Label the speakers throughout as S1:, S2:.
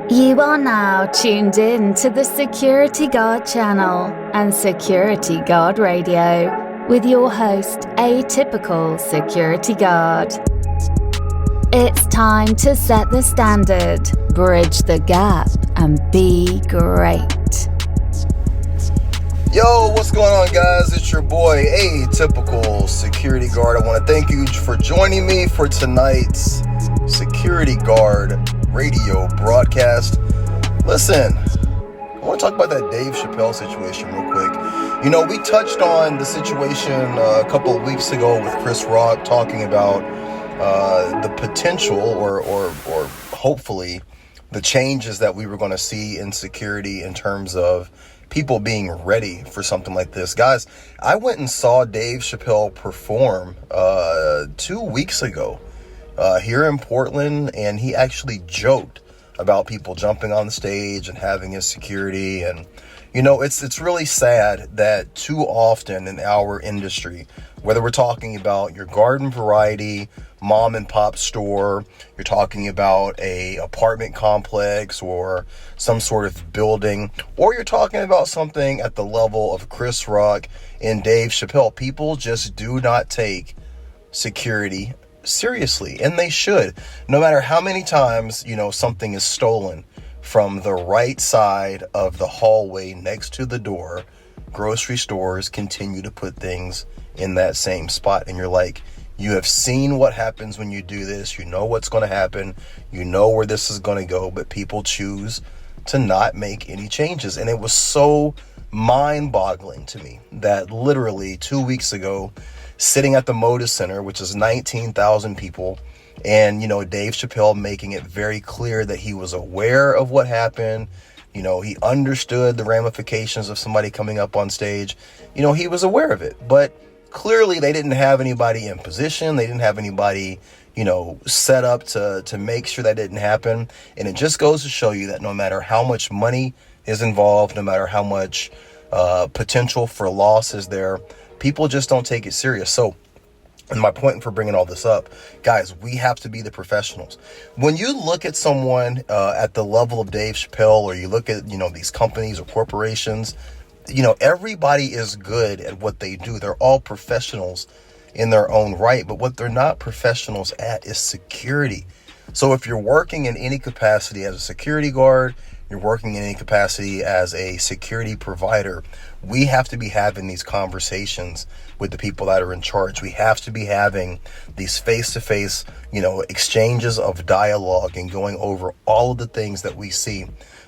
S1: You are now tuned in to the Security Guard channel and Security Guard Radio with your host, Atypical Security Guard. It's time to set the standard, bridge the gap, and be great.
S2: Yo, what's going on, guys? It's your boy, Atypical Security Guard. I want to thank you for joining me for tonight's Security Guard radio broadcast. Listen, I want to talk about that Dave Chapelle situation real quick. You know, we touched on the situation a couple of weeks ago with Chris Rock talking about the potential or hopefully the changes that we were going to see in security in terms of people being ready for something like this. Guys, I went and saw Dave Chapelle perform 2 weeks ago here in Portland, and he actually joked about people jumping on the stage and having his security. And you know, it's really sad that too often in our industry, whether we're talking about your garden variety mom and pop store, you're talking about a apartment complex or some sort of building, or you're talking about something at the level of Chris Rock and Dave Chapelle, people just do not take security seriously, and they should. No matter how many times, you know, something is stolen from the right side of the hallway next to the door, grocery stores continue to put things in that same spot. And you're like, you have seen what happens when you do this. You know what's going to happen. You know where this is going to go, but people choose to not make any changes. And it was so mind-boggling to me that literally 2 weeks ago, sitting at the Moda Center, which is 19,000 people, and, you know, Dave Chapelle making it very clear that he was aware of what happened. You know, he understood the ramifications of somebody coming up on stage. You know, he was aware of it, but clearly they didn't have anybody in position. They didn't have anybody, you know, set up to make sure that didn't happen. And it just goes to show you that no matter how much money is involved, no matter how much potential for loss is there, people just don't take it serious. So, and my point for bringing all this up, guys, we have to be the professionals. When you look at someone at the level of Dave Chapelle, or you look at, you know, these companies or corporations, you know, everybody is good at what they do. They're all professionals in their own right, but what they're not professionals at is security. So if you're working in any capacity as a security guard, you're working in any capacity as a security provider, we have to be having these conversations with the people that are in charge. We have to be having these face-to-face, you know, exchanges of dialogue and going over all of the things that we see,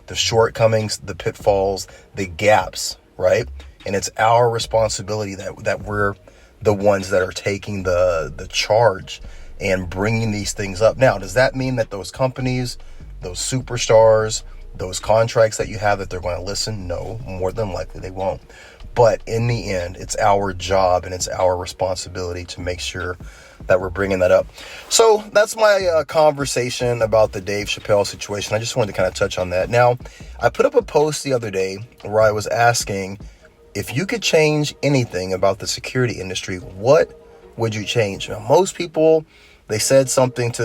S2: the shortcomings, the pitfalls, the gaps, right? And it's our responsibility that we're the ones that are taking the charge and bringing these things up. Now, does that mean that those companies, those superstars, those contracts that you have, that they're going to listen? No, more than likely they won't. But in the end, it's our job and it's our responsibility to make sure that we're bringing that up. So that's my conversation about the Dave Chapelle situation. I just wanted to kind of touch on that. Now, I put up a post the other day where I was asking, if you could change anything about the security industry, what would you change? Now, most people, they said something to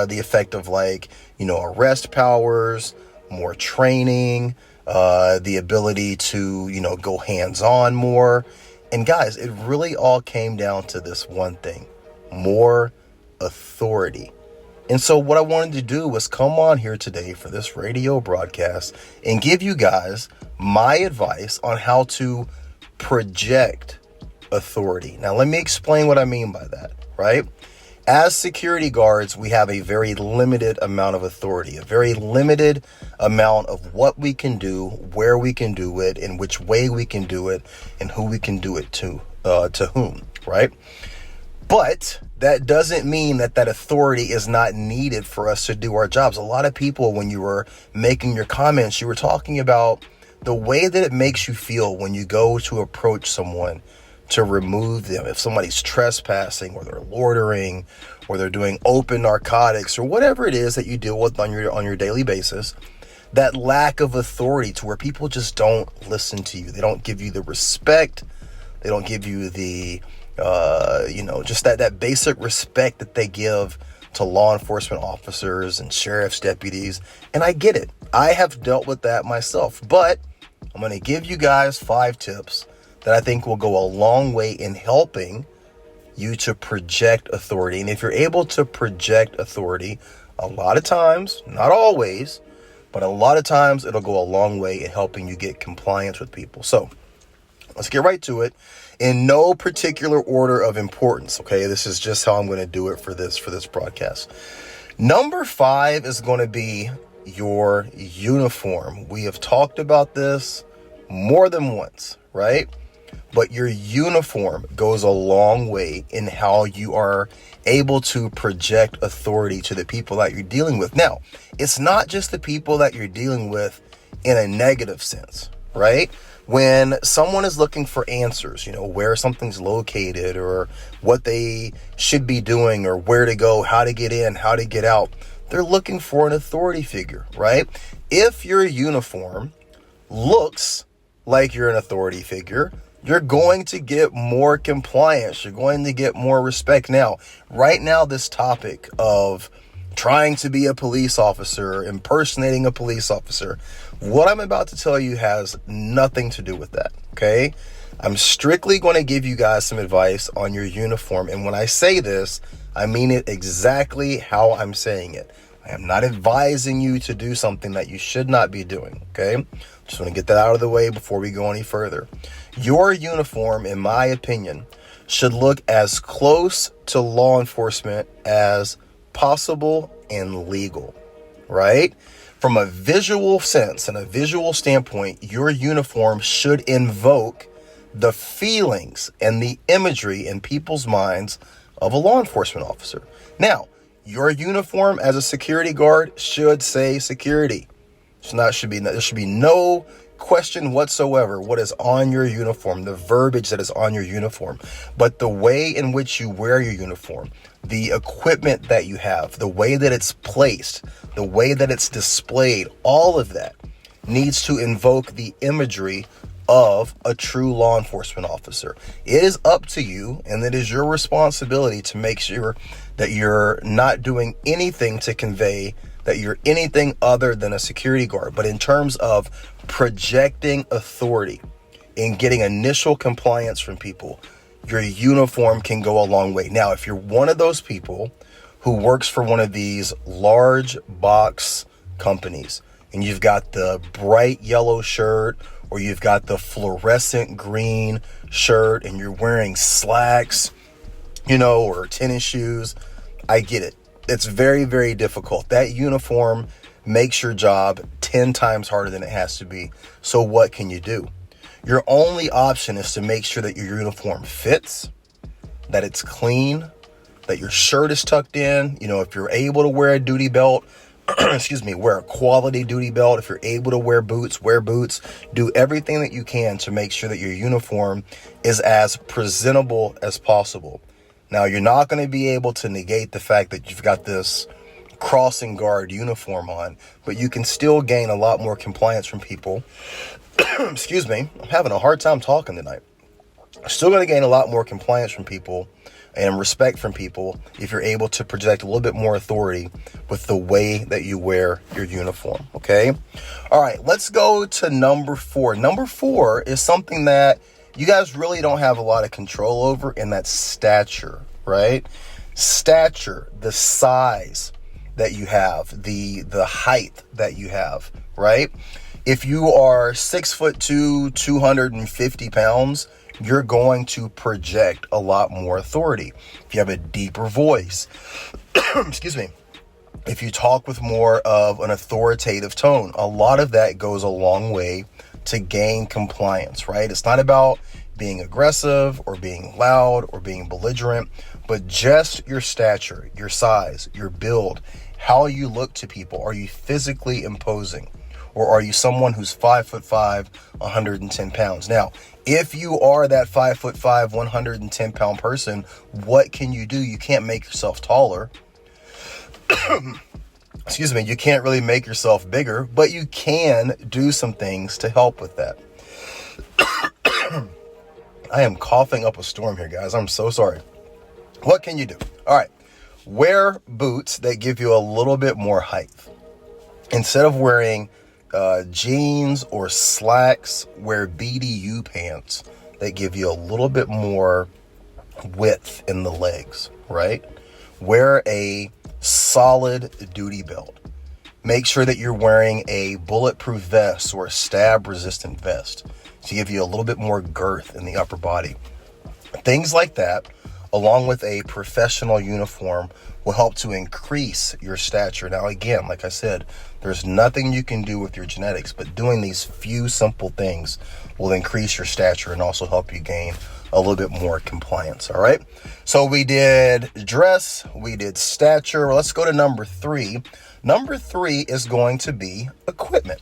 S2: the effect of, like, you know, arrest powers, more training, the ability to, you know, go hands-on more. And guys, it really all came down to this one thing: more authority. And so what I wanted to do was come on here today for this radio broadcast and give you guys my advice on how to project authority. Now, let me explain what I mean by that, right? As security guards, we have a very limited amount of authority, a very limited amount of what we can do, where we can do it, in which way we can do it, and who we can do it to whom, right? But that doesn't mean that authority is not needed for us to do our jobs. A lot of people, when you were making your comments, you were talking about the way that it makes you feel when you go to approach someone to remove them. If somebody's trespassing, or they're loitering, or they're doing open narcotics, or whatever it is that you deal with on your daily basis, that lack of authority to where people just don't listen to you. They don't give you the respect. They don't give you the, just that basic respect that they give to law enforcement officers and sheriff's deputies. And I get it. I have dealt with that myself. But I'm going to give you guys 5 tips that I think will go a long way in helping you to project authority. And if you're able to project authority, a lot of times, not always, but a lot of times it'll go a long way in helping you get compliance with people. So let's get right to it in no particular order of importance. Okay. This is just how I'm going to do it for this broadcast. Number 5 is going to be your uniform. We have talked about this more than once, right? But your uniform goes a long way in how you are able to project authority to the people that you're dealing with. Now, it's not just the people that you're dealing with in a negative sense, right? When someone is looking for answers, where something's located or what they should be doing or where to go, how to get in, how to get out, they're looking for an authority figure, right? If your uniform looks like you're an authority figure, you're going to get more compliance. You're going to get more respect. Now, right now, this topic of trying to be a police officer, impersonating a police officer, what I'm about to tell you has nothing to do with that, okay? I'm strictly going to give you guys some advice on your uniform. And when I say this, I mean it exactly how I'm saying it. I am not advising you to do something that you should not be doing, okay? Just want to get that out of the way before we go any further. Your uniform, in my opinion, should look as close to law enforcement as possible and legal, right? From a visual sense and a visual standpoint, your uniform should invoke the feelings and the imagery in people's minds of a law enforcement officer. Now, your uniform as a security guard should say security. There should be no question whatsoever what is on your uniform, the verbiage that is on your uniform, but the way in which you wear your uniform, the equipment that you have, the way that it's placed, the way that it's displayed, all of that needs to invoke the imagery of a true law enforcement officer. It is up to you, and it is your responsibility to make sure that you're not doing anything to convey that you're anything other than a security guard. But in terms of projecting authority and getting initial compliance from people, your uniform can go a long way. Now, if you're one of those people who works for one of these large box companies and you've got the bright yellow shirt or you've got the fluorescent green shirt and you're wearing slacks, or tennis shoes, I get it. It's very, very difficult. That uniform makes your job 10 times harder than it has to be. So what can you do? Your only option is to make sure that your uniform fits, that it's clean, that your shirt is tucked in. If you're able to wear a duty belt, wear a quality duty belt. If you're able to wear boots, wear boots. Do everything that you can to make sure that your uniform is as presentable as possible. Now, you're not going to be able to negate the fact that you've got this crossing guard uniform on, but you can still gain a lot more compliance from people. Excuse me, I'm having a hard time talking tonight. Still going to gain a lot more compliance from people and respect from people if you're able to project a little bit more authority with the way that you wear your uniform, okay? All right, let's go to number 4. Number 4 is something that you guys really don't have a lot of control over, and that's stature, right? Stature, the size that you have, the height that you have, right? If you are 6'2", 250 pounds, you're going to project a lot more authority. If you have a deeper voice, excuse me, if you talk with more of an authoritative tone, a lot of that goes a long way to gain compliance, right? It's not about being aggressive or being loud or being belligerent, but just your stature, your size, your build, how you look to people. Are you physically imposing? Or are you someone who's 5'5", 110 pounds? Now, if you are that 5'5", 110 pound person, what can you do? You can't make yourself taller. Excuse me, you can't really make yourself bigger, but you can do some things to help with that. I am coughing up a storm here, guys. I'm so sorry. What can you do? All right. wear boots that give you a little bit more height. Instead of wearing jeans or slacks, wear BDU pants that give you a little bit more width in the legs, right? Wear a solid duty belt. Make sure that you're wearing a bulletproof vest or a stab resistant vest to give you a little bit more girth in the upper body. Things like that, along with a professional uniform, will help to increase your stature. Now, again, like I said, there's nothing you can do with your genetics, but doing these few simple things will increase your stature and also help you gain a little bit more compliance. All right. So we did dress, we did stature. Well, let's go to number 3. Number 3 is going to be equipment.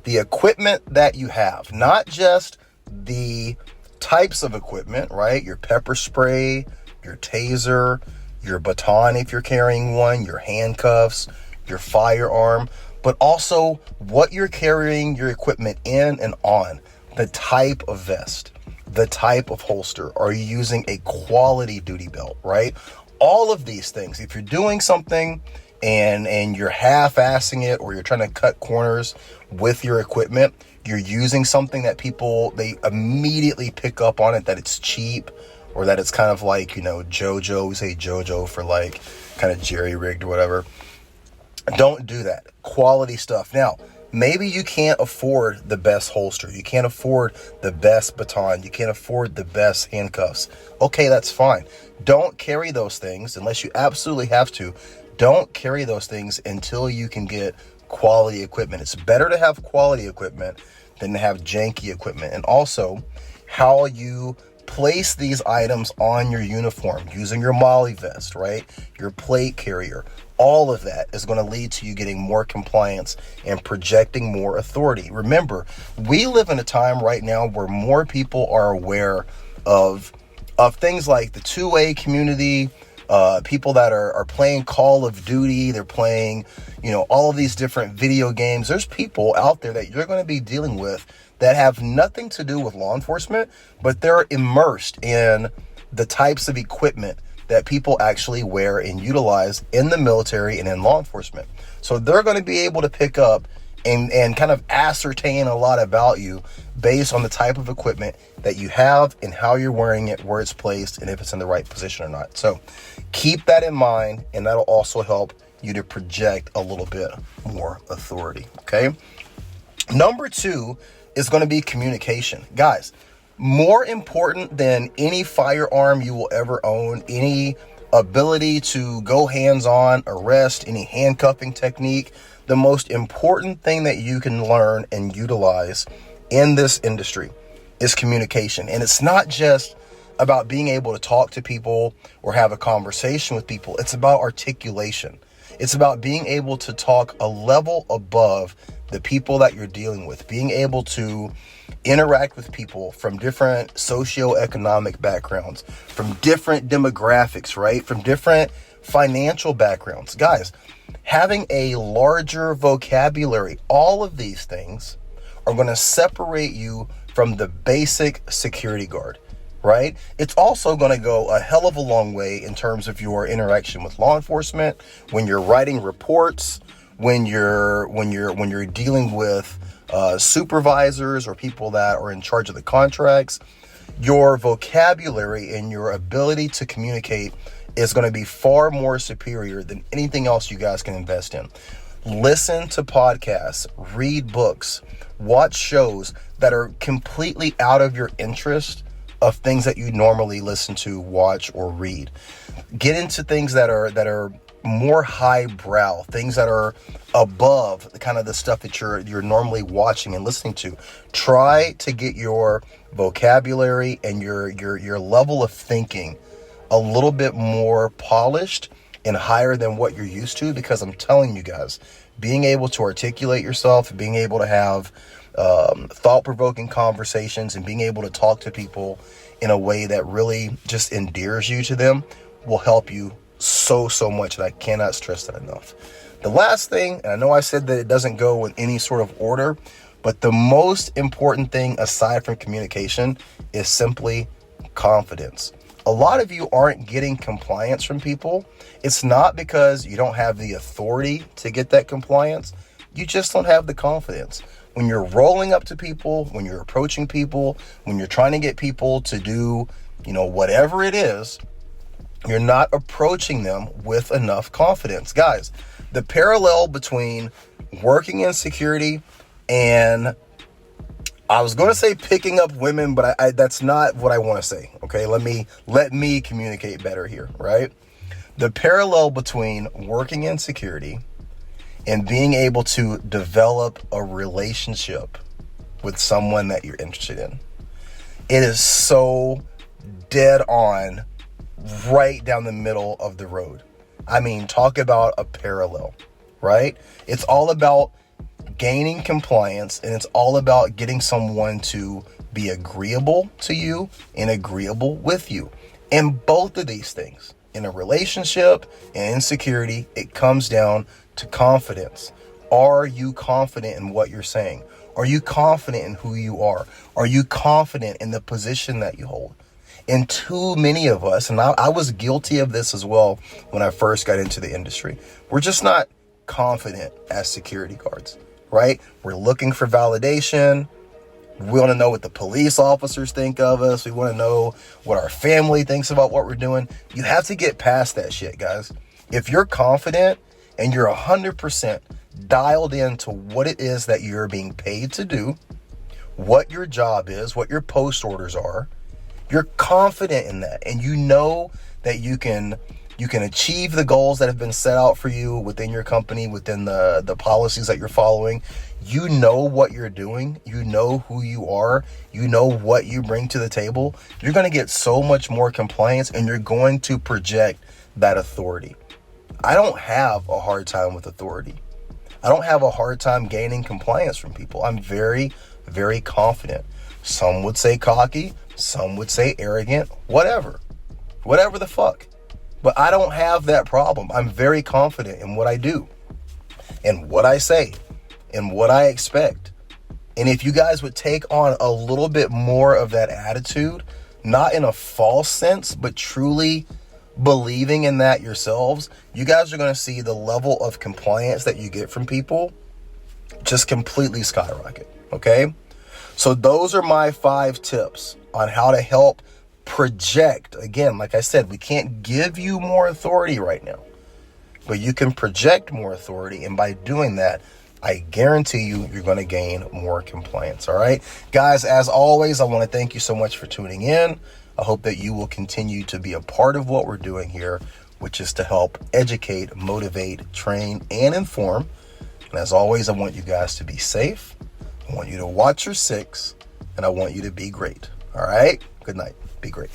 S2: The equipment that you have, not just the types of equipment, right? Your pepper spray, your taser, your baton if you're carrying one, your handcuffs, your firearm, but also what you're carrying your equipment in and on, the type of vest, the type of holster. Are you using a quality duty belt, right? All of these things. If you're doing something and you're half-assing it, or you're trying to cut corners with your equipment, you're using something that they immediately pick up on it, that it's cheap, or that it's kind of like, JoJo, we say JoJo for like kind of jerry-rigged or whatever. Don't do that. Quality stuff. Now, maybe you can't afford the best holster. You can't afford the best baton. You can't afford the best handcuffs. Okay, that's fine. Don't carry those things unless you absolutely have to. Don't carry those things until you can get quality equipment. It's better to have quality equipment than to have janky equipment. And also, how you place these items on your uniform using your molly vest, right? Your plate carrier. All of that is going to lead to you getting more compliance and projecting more authority. Remember, we live in a time right now where more people are aware of things like the 2A community, people that are playing Call of Duty, they're playing, all of these different video games. There's people out there that you're going to be dealing with that have nothing to do with law enforcement, but they're immersed in the types of equipment that people actually wear and utilize in the military and in law enforcement. So they're going to be able to pick up and kind of ascertain a lot about you based on the type of equipment that you have and how you're wearing it, where it's placed, and if it's in the right position or not. So keep that in mind, and that'll also help you to project a little bit more authority, okay? Number 2 is going to be communication. Guys, more important than any firearm you will ever own, any ability to go hands-on, arrest, any handcuffing technique, the most important thing that you can learn and utilize in this industry is communication. And it's not just about being able to talk to people or have a conversation with people. It's about articulation. It's about being able to talk a level above the people that you're dealing with, being able to interact with people from different socioeconomic backgrounds, from different demographics, right? From different financial backgrounds. Guys, having a larger vocabulary, all of these things are going to separate you from the basic security guard, right? It's also going to go a hell of a long way in terms of your interaction with law enforcement, when you're writing reports, when you're dealing with supervisors or people that are in charge of the contracts. Your vocabulary and your ability to communicate is going to be far more superior than anything else you guys can invest in. Listen to podcasts, read books, watch shows that are completely out of your interest of things that you normally listen to, watch, or read. Get into things that are more highbrow, things that are above the kind of the stuff that you're normally watching and listening to. Try to get your vocabulary and your level of thinking a little bit more polished and higher than what you're used to, because I'm telling you guys, being able to articulate yourself, being able to have thought-provoking conversations, and being able to talk to people in a way that really just endears you to them will help you so much, and I cannot stress that enough. The last thing, and I know I said that it doesn't go in any sort of order, but the most important thing aside from communication is simply confidence. a lot of you aren't getting compliance from people. It's not because you don't have the authority to get that compliance. You just don't have the confidence. When you're rolling up to people, when you're approaching people, when you're trying to get people to do, whatever it is, you're not approaching them with enough confidence. Guys, the parallel between working in security and, I was going to say picking up women, but that's not what I want to say. Okay, let me communicate better here, right? The parallel between working in security and being able to develop a relationship with someone that you're interested in, it is so dead on, right down the middle of the road. I mean, talk about a parallel, right? It's all about gaining compliance, and it's all about getting someone to be agreeable to you and agreeable with you. And both of these things, in a relationship and in security, it comes down to confidence. Are you confident in what you're saying? Are you confident in who you are? Are you confident in the position that you hold? And too many of us, and I was guilty of this as well when I first got into the industry, we're just not confident as security guards, right? We're looking for validation. We want to know what the police officers think of us. We want to know what our family thinks about what we're doing. You have to get past that shit, guys. If you're confident and you're 100% dialed into what it is that you're being paid to do, what your job is, what your post orders are, you're confident in that, and you know that you can achieve the goals that have been set out for you within your company, within the policies that you're following. You know what you're doing. You know who you are. You know what you bring to the table. You're going to get so much more compliance, and you're going to project that authority. I don't have a hard time with authority. I don't have a hard time gaining compliance from people. I'm very, very confident. Some would say cocky. Some would say arrogant. Whatever the fuck. But I don't have that problem. I'm very confident in what I do and what I say and what I expect. And if you guys would take on a little bit more of that attitude, not in a false sense, but truly believing in that yourselves, you guys are going to see the level of compliance that you get from people just completely skyrocket. Okay? So those are my 5 tips on how to help project. Again, like I said, we can't give you more authority right now, but you can project more authority. And by doing that, I guarantee you're going to gain more compliance. All right, guys, as always, I want to thank you so much for tuning in. I hope that you will continue to be a part of what we're doing here, which is to help educate, motivate, train, and inform. And as always, I want you guys to be safe. I want you to watch your 6, and I want you to be great. All right. Good night. Be great.